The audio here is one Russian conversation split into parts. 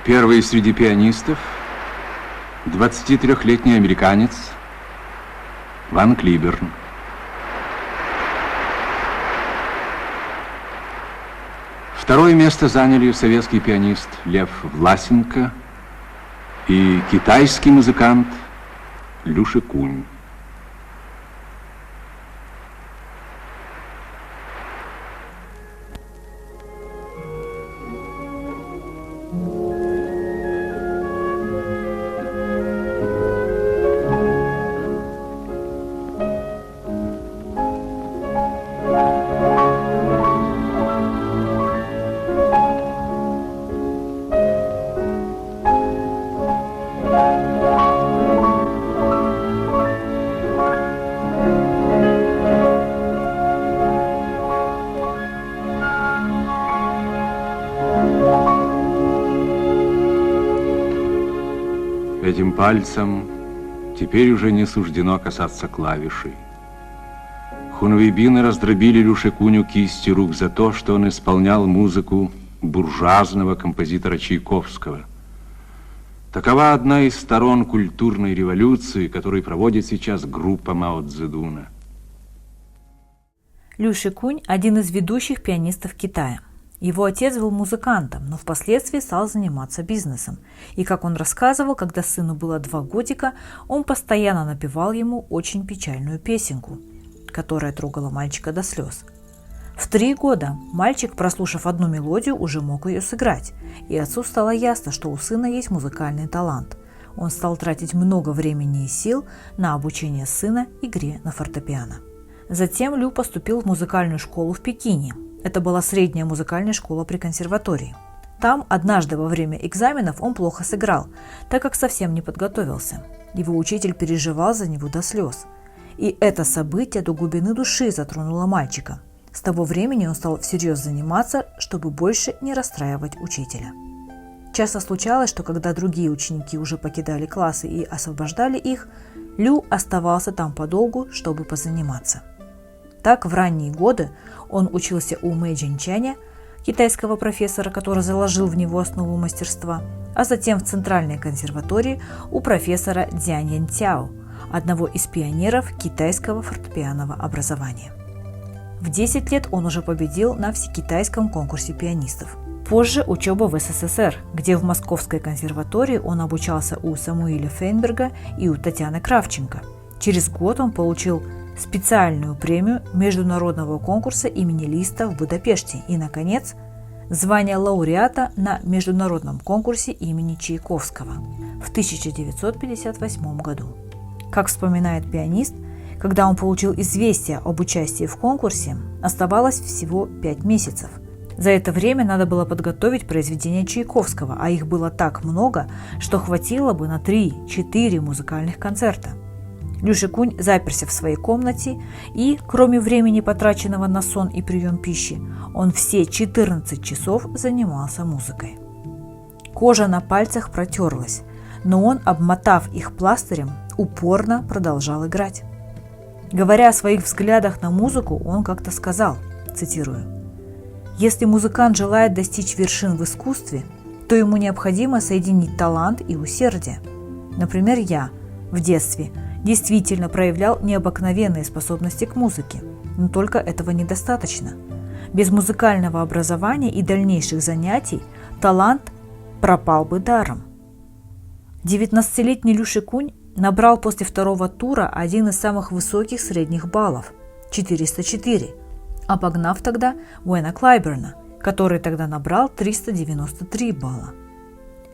Первый среди пианистов, 23-летний американец Ван Клиберн. Второе место заняли советский пианист Лев Власенко и китайский музыкант Лю Шикунь. Этим пальцем теперь уже не суждено касаться клавишей. Хунвейбины раздробили Лю Шикуню кисти рук за то, что он исполнял музыку буржуазного композитора Чайковского. Такова одна из сторон культурной революции, которую проводит сейчас группа Мао Цзэдуна. Лю Шикунь – один из ведущих пианистов Китая. Его отец был музыкантом, но впоследствии стал заниматься бизнесом. И, как он рассказывал, когда сыну было 2 годика, он постоянно напевал ему очень печальную песенку, которая трогала мальчика до слез. В 3 года мальчик, прослушав одну мелодию, уже мог ее сыграть, и отцу стало ясно, что у сына есть музыкальный талант. Он стал тратить много времени и сил на обучение сына игре на фортепиано. Затем Лю поступил в музыкальную школу в Пекине. Это была средняя музыкальная школа при консерватории. Там однажды во время экзаменов он плохо сыграл, так как совсем не подготовился. Его учитель переживал за него до слез. И это событие до глубины души затронуло мальчика. С того времени он стал всерьез заниматься, чтобы больше не расстраивать учителя. Часто случалось, что когда другие ученики уже покидали классы и освобождали их, Лю оставался там подолгу, чтобы позаниматься. Так, в ранние годы он учился у Мэй Джинчаня, китайского профессора, который заложил в него основу мастерства, а затем в Центральной консерватории у профессора Дзянь Янцяо, одного из пионеров китайского фортепианного образования. В 10 лет он уже победил на всекитайском конкурсе пианистов. Позже учеба в СССР, где в Московской консерватории он обучался у Самуиля Фейнберга и у Татьяны Кравченко. Через год он получил специальную премию международного конкурса имени Листа в Будапеште и, наконец, звание лауреата на международном конкурсе имени Чайковского в 1958 году. Как вспоминает пианист, когда он получил известие об участии в конкурсе, оставалось всего 5 месяцев. За это время надо было подготовить произведения Чайковского, а их было так много, что хватило бы на 3-4 музыкальных концерта. Лю Шикунь заперся в своей комнате и, кроме времени, потраченного на сон и прием пищи, он все 14 часов занимался музыкой. Кожа на пальцах протерлась, но он, обмотав их пластырем, упорно продолжал играть. Говоря о своих взглядах на музыку, он как-то сказал, цитирую: «Если музыкант желает достичь вершин в искусстве, то ему необходимо соединить талант и усердие. Например, я в детстве действительно проявлял необыкновенные способности к музыке, но только этого недостаточно. Без музыкального образования и дальнейших занятий талант пропал бы даром». 19-летний Лю Шикунь набрал после 2-го тура один из самых высоких средних баллов – 404, обогнав тогда Уэна Клайберна, который тогда набрал 393 балла.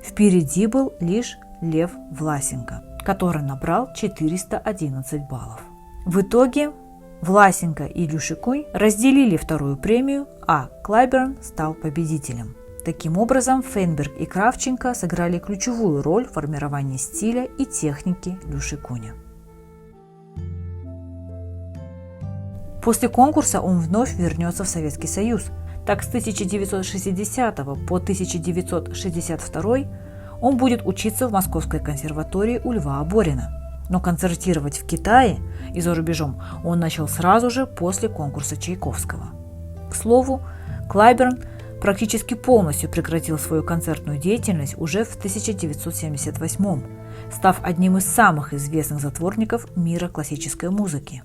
Впереди был лишь Лев Власенко, который набрал 411 баллов. В итоге Власенко и Лю Шикунь разделили 2-ю премию, а Клайберн стал победителем. Таким образом, Фейнберг и Кравченко сыграли ключевую роль в формировании стиля и техники Лю Шикуня. После конкурса он вновь вернется в Советский Союз. Так, с 1960 по 1962 он будет учиться в Московской консерватории у Льва Оборина. Но концертировать в Китае и за рубежом он начал сразу же после конкурса Чайковского. К слову, Клайберн практически полностью прекратил свою концертную деятельность уже в 1978, став одним из самых известных затворников мира классической музыки.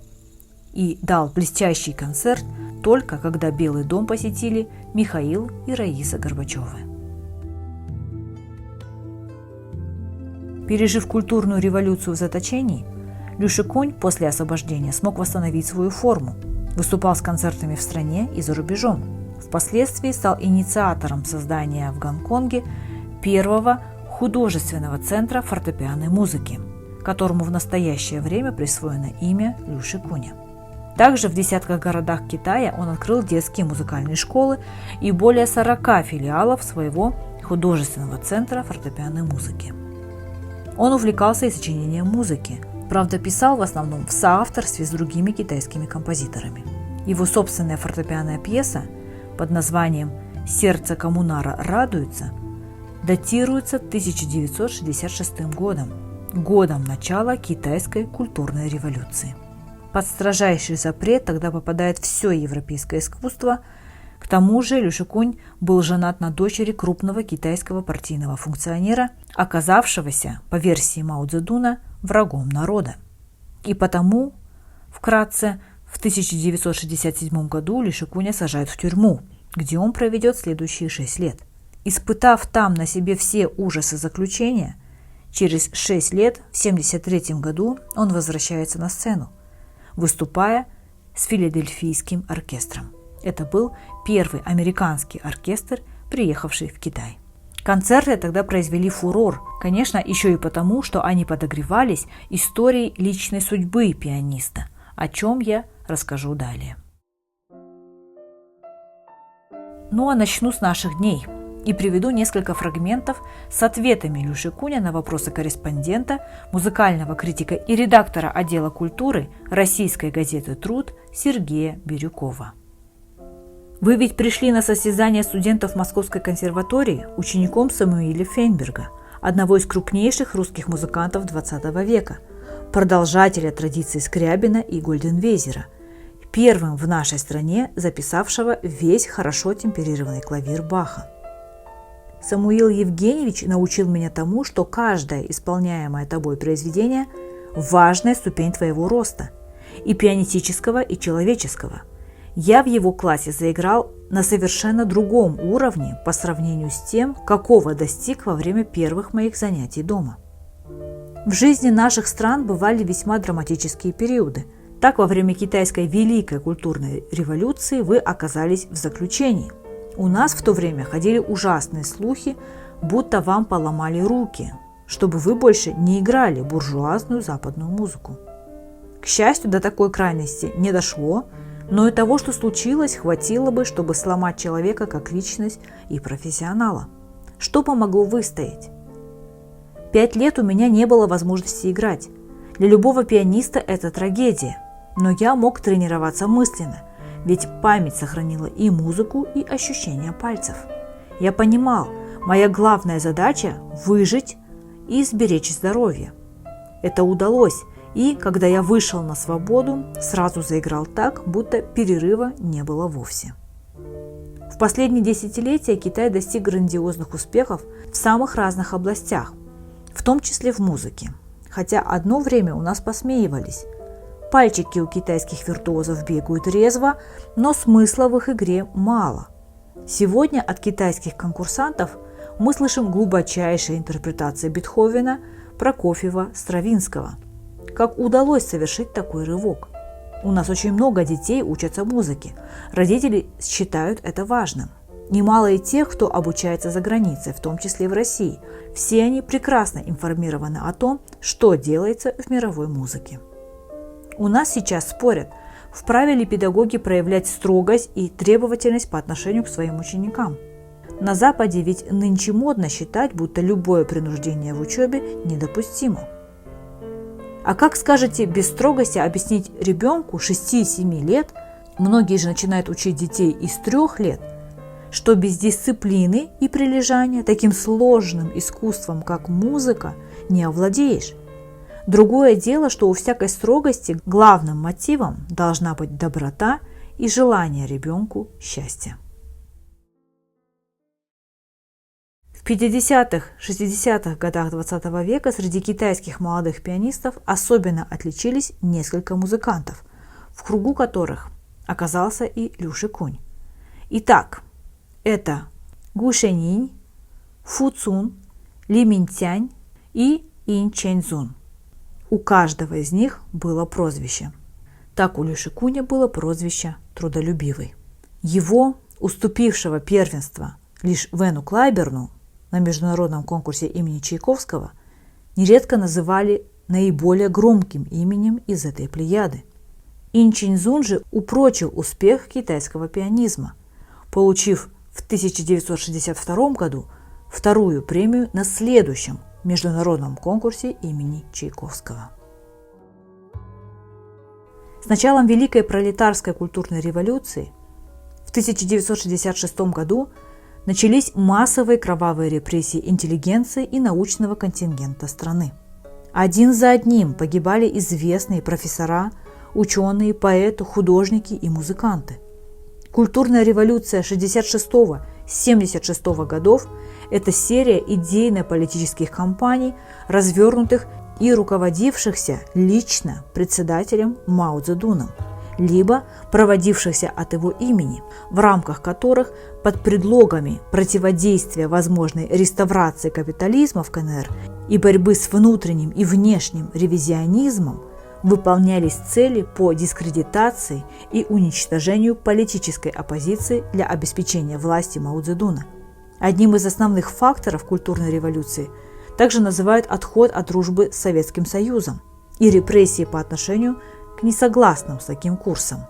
И дал блестящий концерт только когда Белый дом посетили Михаил и Раиса Горбачевы. Пережив культурную революцию в заточении, Люша Кунь после освобождения смог восстановить свою форму, выступал с концертами в стране и за рубежом. Впоследствии стал инициатором создания в Гонконге первого художественного центра фортепианной музыки, которому в настоящее время присвоено имя Люши Куня. Также в десятках городах Китая он открыл детские музыкальные школы и более 40 филиалов своего художественного центра фортепианной музыки. Он увлекался и сочинением музыки, правда, писал в основном в соавторстве с другими китайскими композиторами. Его собственная фортепианная пьеса под названием «Сердце коммунара радуется» датируется 1966 годом, годом начала китайской культурной революции. Под строжайший запрет тогда попадает все европейское искусство. К тому же Люша Кунь был женат на дочери крупного китайского партийного функционера, оказавшегося, по версии Мао Цзэдуна, врагом народа. И потому, вкратце, в 1967 году Люшу Куня сажают в тюрьму, где он проведет следующие 6 лет. Испытав там на себе все ужасы заключения, через 6 лет, в 1973 году, он возвращается на сцену, выступая с филадельфийским оркестром. Это был первый американский оркестр, приехавший в Китай. Концерты тогда произвели фурор, конечно, еще и потому, что они подогревались историей личной судьбы пианиста, о чем я расскажу далее. Ну а начну с наших дней и приведу несколько фрагментов с ответами Люши Куня на вопросы корреспондента, музыкального критика и редактора отдела культуры российской газеты «Труд» Сергея Бирюкова. Вы ведь пришли на состязание студентов Московской консерватории учеником Самуиля Фейнберга, одного из крупнейших русских музыкантов XX века, продолжателя традиций Скрябина и Гольденвейзера, первым в нашей стране записавшего весь хорошо темперированный клавир Баха. Самуил Евгеньевич научил меня тому, что каждое исполняемое тобой произведение – важная ступень твоего роста, и пианистического, и человеческого. Я в его классе заиграл на совершенно другом уровне по сравнению с тем, какого достиг во время первых моих занятий дома. В жизни наших стран бывали весьма драматические периоды. Так, во время китайской Великой культурной революции вы оказались в заключении. У нас в то время ходили ужасные слухи, будто вам поломали руки, чтобы вы больше не играли буржуазную западную музыку. К счастью, до такой крайности не дошло, но и того, что случилось, хватило бы, чтобы сломать человека как личность и профессионала. Что помогло выстоять? 5 лет у меня не было возможности играть. Для любого пианиста это трагедия, но я мог тренироваться мысленно, ведь память сохранила и музыку, и ощущения пальцев. Я понимал, моя главная задача – выжить и сберечь здоровье. Это удалось, и, когда я вышел на свободу, сразу заиграл так, будто перерыва не было вовсе. В последние десятилетия Китай достиг грандиозных успехов в самых разных областях, в том числе в музыке. Хотя одно время у нас посмеивались. Пальчики у китайских виртуозов бегают резво, но смысла в их игре мало. Сегодня от китайских конкурсантов мы слышим глубочайшие интерпретации Бетховена, Прокофьева, Стравинского. Как удалось совершить такой рывок? У нас очень много детей учатся музыке. Родители считают это важным. Немало и тех, кто обучается за границей, в том числе в России. Все они прекрасно информированы о том, что делается в мировой музыке. У нас сейчас спорят, вправе ли педагоги проявлять строгость и требовательность по отношению к своим ученикам. На Западе ведь нынче модно считать, будто любое принуждение в учебе недопустимо. А как, скажете, без строгости объяснить ребенку 6-7 лет, многие же начинают учить детей из 3 лет, что без дисциплины и прилежания таким сложным искусством, как музыка, не овладеешь? Другое дело, что у всякой строгости главным мотивом должна быть доброта и желание ребенку счастья. В 50-60-х годах 20 века среди китайских молодых пианистов особенно отличились несколько музыкантов, в кругу которых оказался и Лю Шикунь. Итак, это Гу Шэньинь, Фу Цун, Ли Минтянь и Ин Чэньцзун. У каждого из них было прозвище. Так у Лю Шикуня было прозвище «Трудолюбивый». Его, уступившего первенство лишь Вену Клайберну на международном конкурсе имени Чайковского, нередко называли наиболее громким именем из этой плеяды. Ин Чэньцзун же упрочил успех китайского пианизма, получив в 1962 году вторую премию на следующем международном конкурсе имени Чайковского. С началом Великой пролетарской культурной революции в 1966 году начались массовые кровавые репрессии интеллигенции и научного контингента страны. Один за одним погибали известные профессора, ученые, поэты, художники и музыканты. Культурная революция 66-76 годов – это серия идейно-политических кампаний, развернутых и руководившихся лично председателем Мао Цзэдуном, либо проводившихся от его имени, в рамках которых под предлогами противодействия возможной реставрации капитализма в КНР и борьбы с внутренним и внешним ревизионизмом выполнялись цели по дискредитации и уничтожению политической оппозиции для обеспечения власти Мао Цзэдуна. Одним из основных факторов культурной революции также называют отход от дружбы с Советским Союзом и репрессии по отношению к несогласным с таким курсом.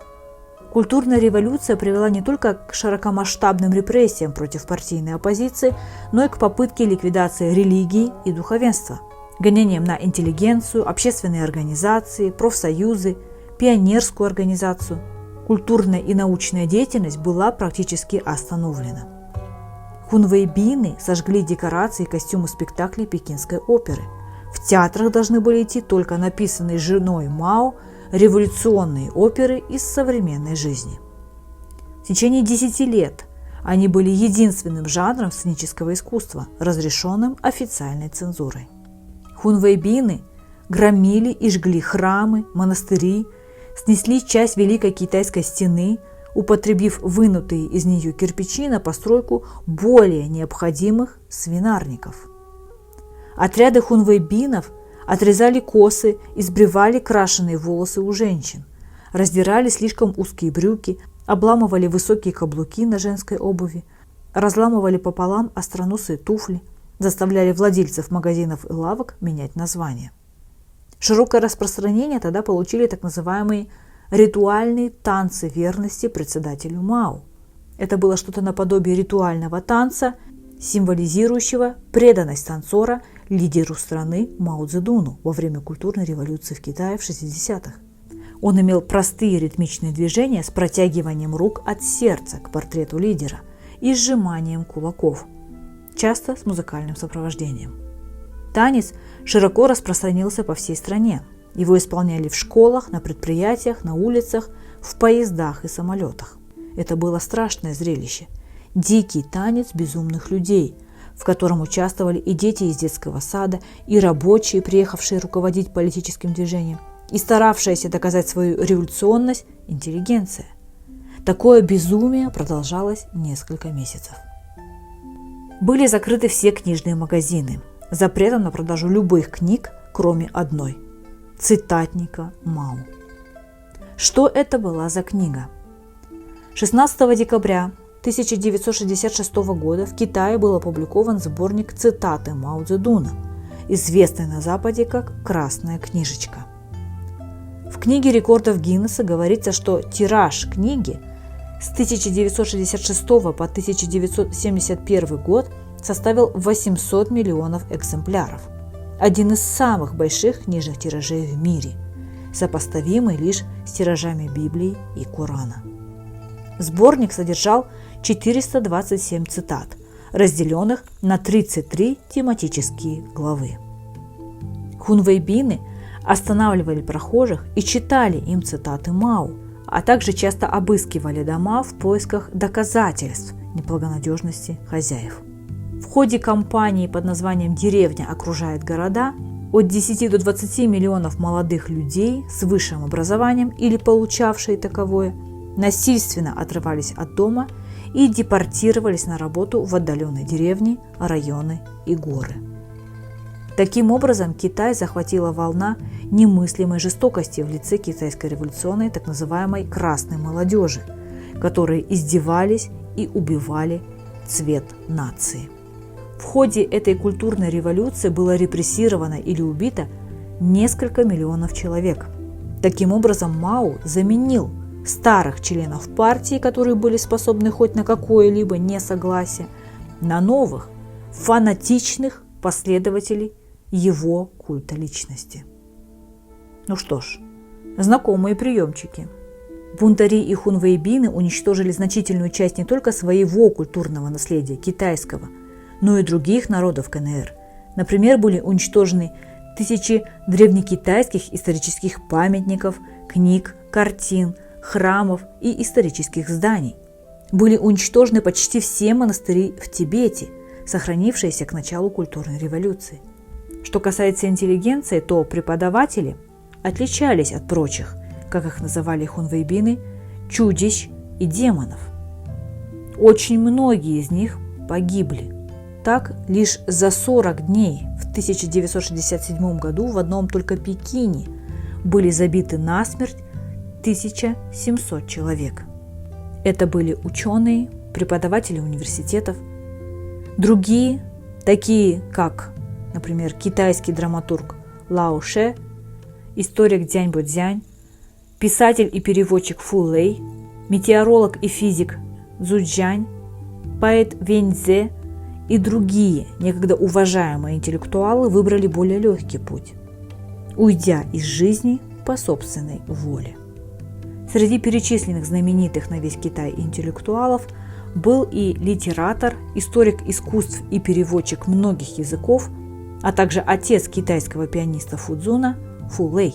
Культурная революция привела не только к широкомасштабным репрессиям против партийной оппозиции, но и к попытке ликвидации религии и духовенства, гонениям на интеллигенцию, общественные организации, профсоюзы, пионерскую организацию. Культурная и научная деятельность была практически остановлена. Хунвейбины сожгли декорации и костюмы спектаклей Пекинской оперы. В театрах должны были идти только написанные женой Мао революционные оперы из современной жизни. В течение 10 лет они были единственным жанром сценического искусства, разрешенным официальной цензурой. Хунвейбины громили и жгли храмы, монастыри, снесли часть Великой Китайской стены, употребив вынутые из нее кирпичи на постройку более необходимых свинарников. Отряды хунвейбинов отрезали косы и сбривали крашеные волосы у женщин, раздирали слишком узкие брюки, обламывали высокие каблуки на женской обуви, разламывали пополам остроносые туфли, заставляли владельцев магазинов и лавок менять названия. Широкое распространение тогда получили так называемые ритуальные танцы верности председателю Мао. Это было что-то наподобие ритуального танца, символизирующего преданность танцора лидеру страны Мао Цзэдуну во время культурной революции в Китае в 60-х. Он имел простые ритмичные движения с протягиванием рук от сердца к портрету лидера и сжиманием кулаков, часто с музыкальным сопровождением. Танец широко распространился по всей стране. Его исполняли в школах, на предприятиях, на улицах, в поездах и самолетах. Это было страшное зрелище. Дикий танец безумных людей, в котором участвовали и дети из детского сада, и рабочие, приехавшие руководить политическим движением, и старавшаяся доказать свою революционность интеллигенция. Такое безумие продолжалось несколько месяцев. Были закрыты все книжные магазины. Запретом на продажу любых книг, кроме одной – цитатника Мао. Что это была за книга? 16 декабря 1966 года в Китае был опубликован сборник цитаты Мао Цзэдуна, известный на Западе как «Красная книжечка». В книге рекордов Гиннесса говорится, что тираж книги с 1966 по 1971 год составил 800 миллионов экземпляров. Один из самых больших книжных тиражей в мире, сопоставимый лишь с тиражами Библии и Корана. Сборник содержал 427 цитат, разделенных на 33 тематические главы. Хунвейбины останавливали прохожих и читали им цитаты Мао, а также часто обыскивали дома в поисках доказательств неблагонадежности хозяев. В ходе кампании под названием «Деревня окружает города» от 10 до 20 миллионов молодых людей с высшим образованием или получавшие таковое насильственно отрывались от дома и депортировались на работу в отдаленные деревни, районы и горы. Таким образом, Китай захватила волна немыслимой жестокости в лице китайской революционной так называемой «красной молодежи», которые издевались и убивали цвет нации. В ходе этой культурной революции было репрессировано или убито несколько миллионов человек. Таким образом, Мао заменил старых членов партии, которые были способны хоть на какое-либо несогласие, на новых, фанатичных последователей его культа личности. Ну что ж, знакомые приемчики. Бунтари и хунвейбины уничтожили значительную часть не только своего культурного наследия, китайского, но и других народов КНР. Например, были уничтожены тысячи древнекитайских исторических памятников, книг, картин, храмов и исторических зданий. Были уничтожены почти все монастыри в Тибете, сохранившиеся к началу культурной революции. Что касается интеллигенции, то преподаватели отличались от прочих, как их называли хунвейбины, чудищ и демонов. Очень многие из них погибли. Так, лишь за 40 дней в 1967 году в одном только Пекине были забиты насмерть 1700 человек. Это были ученые, преподаватели университетов. Другие, такие как, например, китайский драматург Лао Ше, историк Дзянь Бодзянь, писатель и переводчик Фу Лэй, метеоролог и физик Цзуцзянь, поэт Вэнь Цзэ и другие некогда уважаемые интеллектуалы выбрали более легкий путь, уйдя из жизни по собственной воле. Среди перечисленных знаменитых на весь Китай интеллектуалов был и литератор, историк искусств и переводчик многих языков, а также отец китайского пианиста Фудзуна Фу Лэй.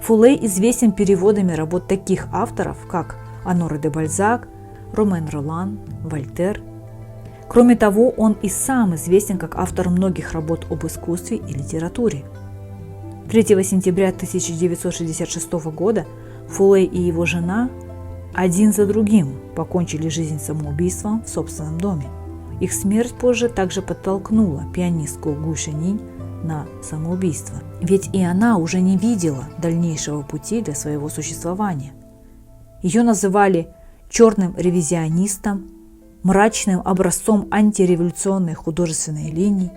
Фу Лэй известен переводами работ таких авторов, как Оноре де Бальзак, Ромен Ролан, Вольтер. Кроме того, он и сам известен как автор многих работ об искусстве и литературе. 3 сентября 1966 года Фу Лэй и его жена один за другим покончили жизнь самоубийством в собственном доме. Их смерть позже также подтолкнула пианистку Гу Шэнинь на самоубийство, ведь и она уже не видела дальнейшего пути для своего существования. Ее называли черным ревизионистом, мрачным образцом антиреволюционной художественной линии.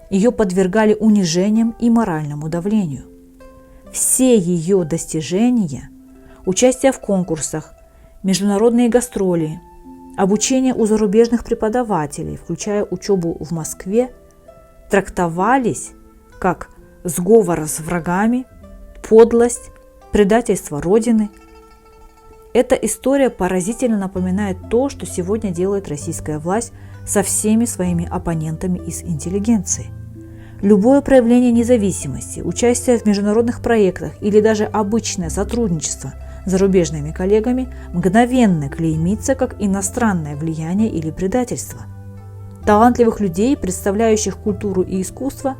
Ее подвергали унижениям и моральному давлению. Все ее достижения, участие в конкурсах, международные гастроли, обучение у зарубежных преподавателей, включая учебу в Москве, трактовались как сговор с врагами, подлость, предательство Родины. Эта история поразительно напоминает то, что сегодня делает российская власть со всеми своими оппонентами из интеллигенции. Любое проявление независимости, участие в международных проектах или даже обычное сотрудничество с зарубежными коллегами мгновенно клеймится как иностранное влияние или предательство. Талантливых людей, представляющих культуру и искусство,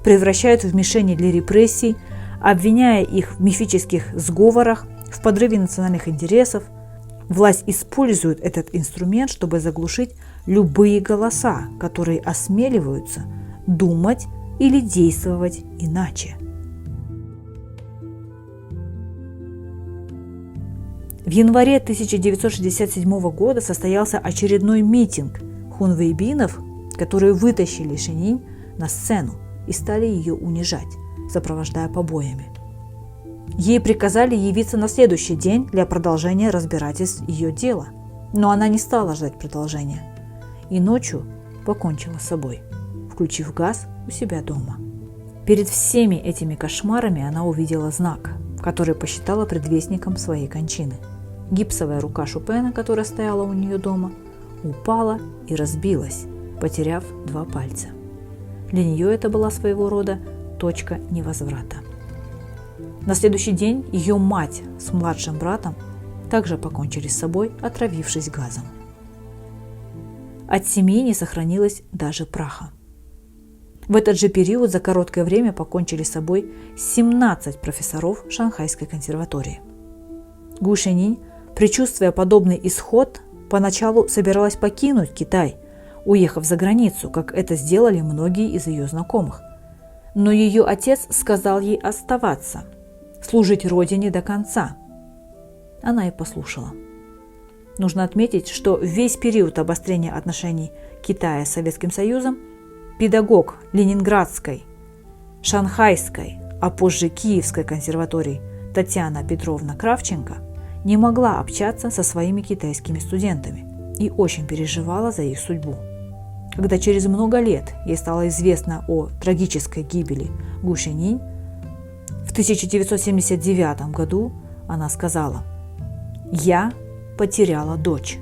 превращают в мишени для репрессий, обвиняя их в мифических сговорах, в подрыве национальных интересов. Власть использует этот инструмент, чтобы заглушить любые голоса, которые осмеливаются думать или действовать иначе. В январе 1967 года состоялся очередной митинг хунвейбинов, которые вытащили Шэнинь на сцену и стали ее унижать, сопровождая побоями. Ей приказали явиться на следующий день для продолжения разбирательств ее дела, но она не стала ждать продолжения и ночью покончила с собой, включив газ у себя дома. Перед всеми этими кошмарами она увидела знак, который посчитала предвестником своей кончины. Гипсовая рука Шопена, которая стояла у нее дома, упала и разбилась, потеряв 2 пальца. Для нее это была своего рода точка невозврата. На следующий день ее мать с младшим братом также покончили с собой, отравившись газом. От семьи не сохранилось даже праха. В этот же период за короткое время покончили с собой 17 профессоров Шанхайской консерватории. Гу Шэньинь, предчувствуя подобный исход, поначалу собиралась покинуть Китай, уехав за границу, как это сделали многие из ее знакомых. Но ее отец сказал ей оставаться, служить родине до конца. Она и послушала. Нужно отметить, что весь период обострения отношений Китая с Советским Союзом педагог Ленинградской, Шанхайской, а позже Киевской консерваторий Татьяна Петровна Кравченко не могла общаться со своими китайскими студентами и очень переживала за их судьбу. Когда через много лет ей стало известно о трагической гибели Гу Шэньинь, в 1979 году она сказала: «Я потеряла дочь».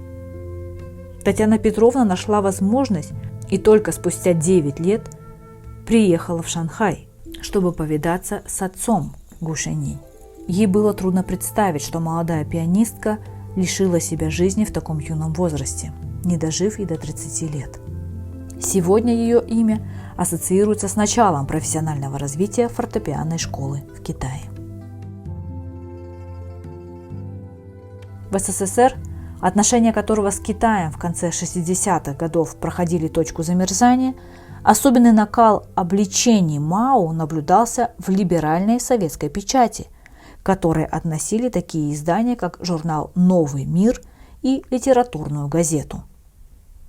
Татьяна Петровна нашла возможность и только спустя 9 лет приехала в Шанхай, чтобы повидаться с отцом Гу Шэньинь. Ей было трудно представить, что молодая пианистка лишила себя жизни в таком юном возрасте, не дожив и до 30 лет. Сегодня ее имя ассоциируется с началом профессионального развития фортепианной школы в Китае. В СССР, отношения которого с Китаем в конце 60-х годов проходили точку замерзания, особенный накал обличений Мао наблюдался в либеральной советской печати, к которой относили такие издания, как журнал «Новый мир» и литературную газету.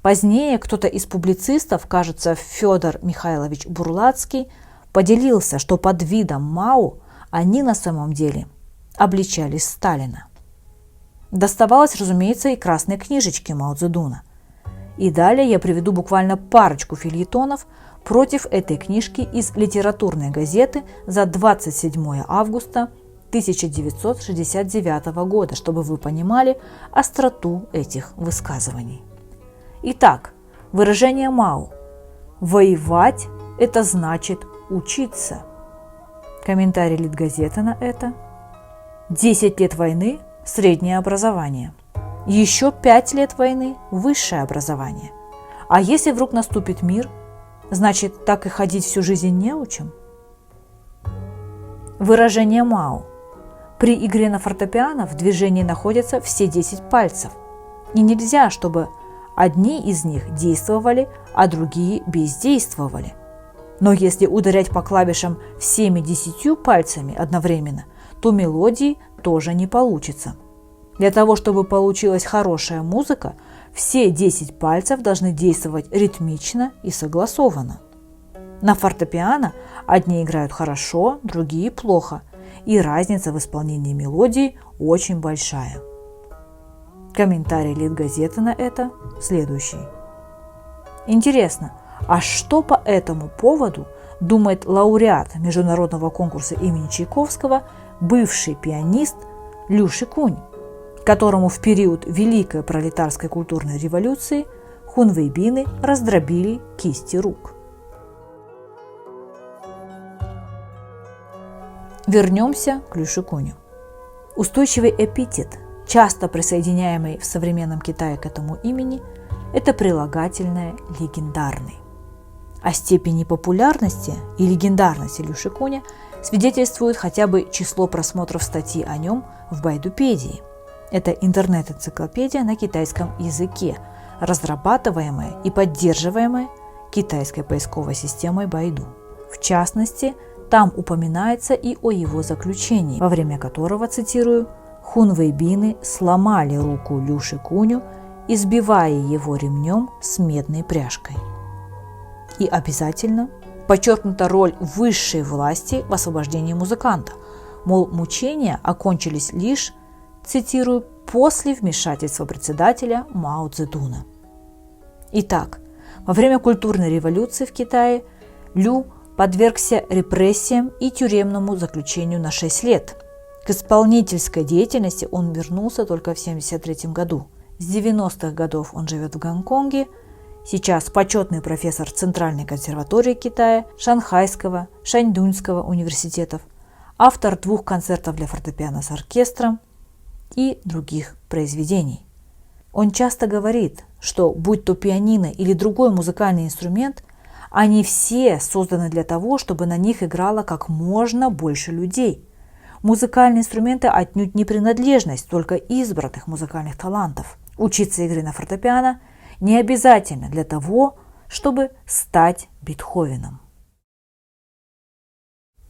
Позднее кто-то из публицистов, кажется, Федор Михайлович Бурлацкий, поделился, что под видом Мао они на самом деле обличали Сталина. Доставалось, разумеется, и красной книжечки Мао Цзэдуна. И далее я приведу буквально парочку фельетонов против этой книжки из литературной газеты за 27 августа 1969 года, чтобы вы понимали остроту этих высказываний. Итак, выражение Мао «воевать – это значит учиться». Комментарий Литгазеты на это: 10 лет войны – среднее образование. Еще 5 лет войны – высшее образование. А если вдруг наступит мир, значит, так и ходить всю жизнь неучим? Выражение Мао: при игре на фортепиано в движении находятся все 10 пальцев, и нельзя, чтобы одни из них действовали, а другие бездействовали. Но если ударять по клавишам всеми 10 пальцами одновременно, то мелодии тоже не получится. Для того, чтобы получилась хорошая музыка, все 10 пальцев должны действовать ритмично и согласованно. На фортепиано одни играют хорошо, другие плохо, и разница в исполнении мелодии очень большая. Комментарий Литгазеты на это следующий. Интересно, а что по этому поводу думает лауреат международного конкурса имени Чайковского, бывший пианист Лю Шикунь, которому в период Великой пролетарской культурной революции хунвейбины раздробили кисти рук? Вернемся к Лю Шикуню. Устойчивый эпитет, часто присоединяемый в современном Китае к этому имени, это прилагательное «легендарный». О степени популярности и легендарности Лю Шикуня свидетельствует хотя бы число просмотров статьи о нем в Байдупедии. Это интернет-энциклопедия на китайском языке, разрабатываемая и поддерживаемая китайской поисковой системой Байду. В частности, там упоминается и о его заключении, во время которого, цитирую, хунвейбины сломали руку Лю Шикуню, избивая его ремнем с медной пряжкой. И обязательно подчеркнута роль высшей власти в освобождении музыканта, мол, мучения окончились лишь, цитирую, после вмешательства председателя Мао Цзэдуна. Итак, во время культурной революции в Китае Лю подвергся репрессиям и тюремному заключению на 6 лет. К исполнительской деятельности он вернулся только в 1973 году. С 90-х годов он живет в Гонконге, сейчас почетный профессор Центральной консерватории Китая, Шанхайского, Шаньдуньского университетов, автор 2 концертов для фортепиано с оркестром и других произведений. Он часто говорит, что будь то пианино или другой музыкальный инструмент, они все созданы для того, чтобы на них играло как можно больше людей. Музыкальные инструменты отнюдь не принадлежность только избранных музыкальных талантов. Учиться игре на фортепиано не обязательно для того, чтобы стать Бетховеном.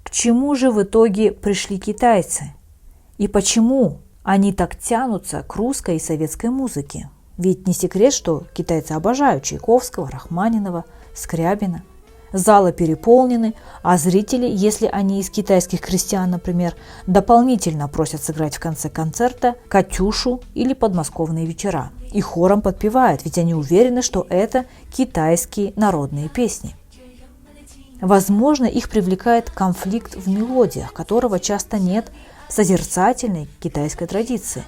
К чему же в итоге пришли китайцы? И почему они так тянутся к русской и советской музыке? Ведь не секрет, что китайцы обожают Чайковского, Рахманинова, Скрябина. Залы переполнены, а зрители, если они из китайских крестьян, например, дополнительно просят сыграть в конце концерта «Катюшу» или «Подмосковные вечера». И хором подпевают, ведь они уверены, что это китайские народные песни. Возможно, их привлекает конфликт в мелодиях, которого часто нет в созерцательной китайской традиции.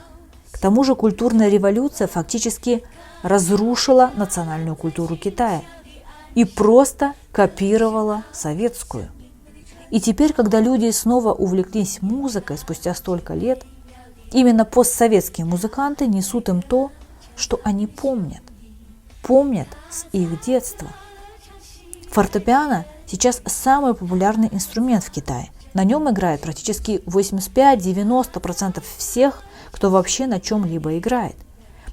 К тому же культурная революция фактически разрушила национальную культуру Китая и просто копировала советскую. И теперь, когда люди снова увлеклись музыкой спустя столько лет, именно постсоветские музыканты несут им то, что они помнят с их детства. Фортепиано сейчас самый популярный инструмент в Китае. На нем играет практически 85-90% всех, кто вообще на чем-либо играет.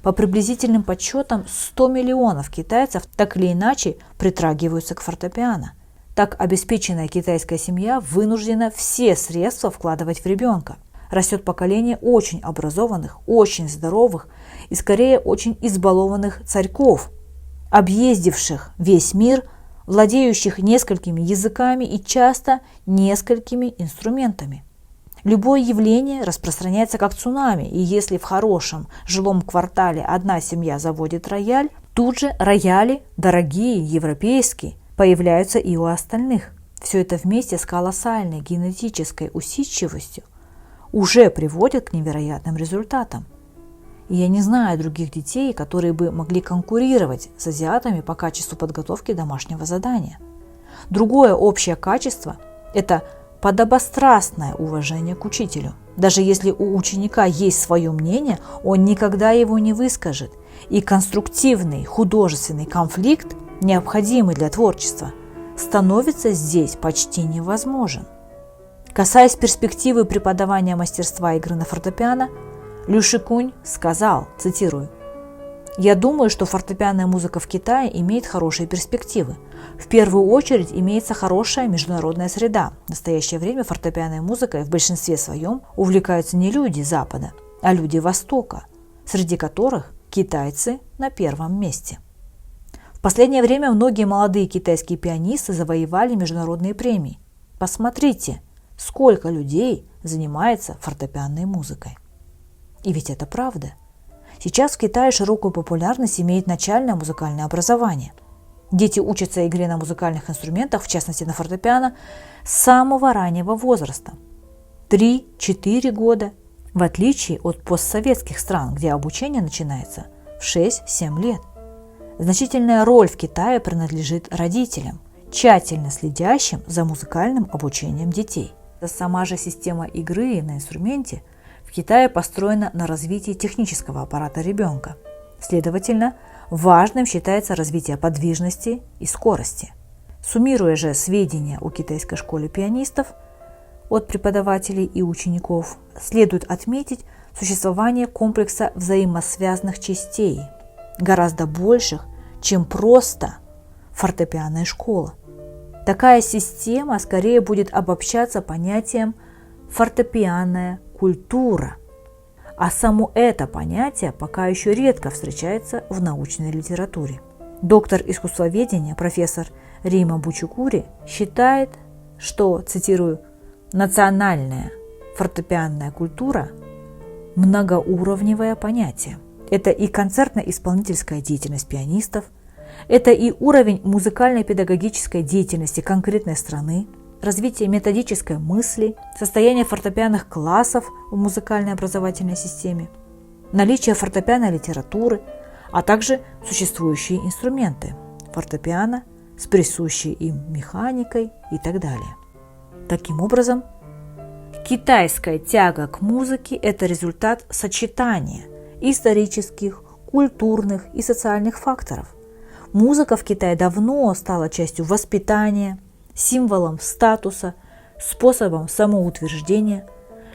По приблизительным подсчетам, 100 миллионов китайцев так или иначе притрагиваются к фортепиано. Так обеспеченная китайская семья вынуждена все средства вкладывать в ребенка. Растет поколение очень образованных, очень здоровых и скорее очень избалованных царьков, объездивших весь мир, владеющих несколькими языками и часто несколькими инструментами. Любое явление распространяется как цунами, и если в хорошем жилом квартале одна семья заводит рояль, тут же рояли, дорогие, европейские, появляются и у остальных. Все это вместе с колоссальной генетической усидчивостью уже приводит к невероятным результатам. И я не знаю других детей, которые бы могли конкурировать с азиатами по качеству подготовки домашнего задания. Другое общее качество – это подобострастное уважение к учителю. Даже если у ученика есть свое мнение, он никогда его не выскажет. И конструктивный художественный конфликт, необходимый для творчества, становится здесь почти невозможен. Касаясь перспективы преподавания мастерства игры на фортепиано, Лю Шикунь сказал, цитирую: «Я думаю, что фортепианная музыка в Китае имеет хорошие перспективы. В первую очередь имеется хорошая международная среда. В настоящее время фортепианной музыкой в большинстве своем увлекаются не люди Запада, а люди Востока, среди которых китайцы на первом месте». В последнее время многие молодые китайские пианисты завоевали международные премии. Посмотрите, сколько людей занимается фортепианной музыкой. И ведь это правда. Сейчас в Китае широкую популярность имеет начальное музыкальное образование. Дети учатся игре на музыкальных инструментах, в частности на фортепиано, с самого раннего возраста – 3-4 года, в отличие от постсоветских стран, где обучение начинается в 6-7 лет. Значительная роль в Китае принадлежит родителям, тщательно следящим за музыкальным обучением детей. Сама же система игры на инструменте в Китае построена на развитии технического аппарата ребенка. Следовательно, важным считается развитие подвижности и скорости. Суммируя же сведения о китайской школе пианистов от преподавателей и учеников, следует отметить существование комплекса взаимосвязанных частей, гораздо больших, чем просто фортепианная школа. Такая система скорее будет обобщаться понятием «фортепианная культура», а само это понятие пока еще редко встречается в научной литературе. Доктор искусствоведения профессор Рима Бучукури считает, что, цитирую, «национальная фортепианная культура – многоуровневое понятие. Это и концертно-исполнительская деятельность пианистов, это и уровень музыкальной педагогической деятельности конкретной страны, развитие методической мысли, состояние фортепианных классов в музыкальной образовательной системе, наличие фортепианной литературы, а также существующие инструменты – фортепиано с присущей им механикой и так далее. Таким образом, китайская тяга к музыке – это результат сочетания исторических, культурных и социальных факторов. Музыка в Китае давно стала частью воспитания, символом статуса, способом самоутверждения.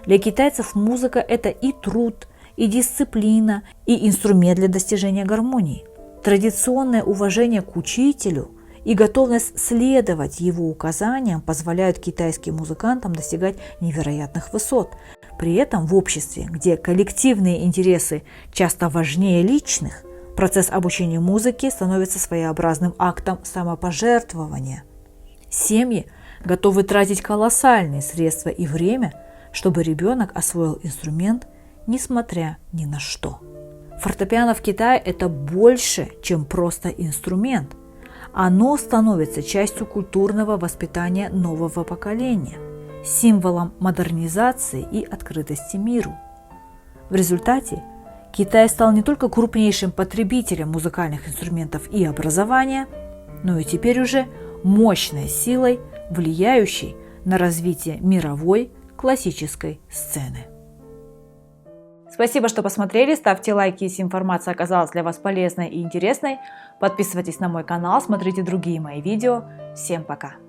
Для китайцев музыка – это и труд, и дисциплина, и инструмент для достижения гармонии. Традиционное уважение к учителю и готовность следовать его указаниям позволяют китайским музыкантам достигать невероятных высот. При этом в обществе, где коллективные интересы часто важнее личных, процесс обучения музыке становится своеобразным актом самопожертвования. Семьи готовы тратить колоссальные средства и время, чтобы ребенок освоил инструмент, несмотря ни на что. Фортепиано в Китае – это больше, чем просто инструмент. Оно становится частью культурного воспитания нового поколения, символом модернизации и открытости миру. В результате Китай стал не только крупнейшим потребителем музыкальных инструментов и образования, но и теперь уже мощной силой, влияющей на развитие мировой классической сцены. Спасибо, что посмотрели. Ставьте лайки, если информация оказалась для вас полезной и интересной. Подписывайтесь на мой канал, смотрите другие мои видео. Всем пока!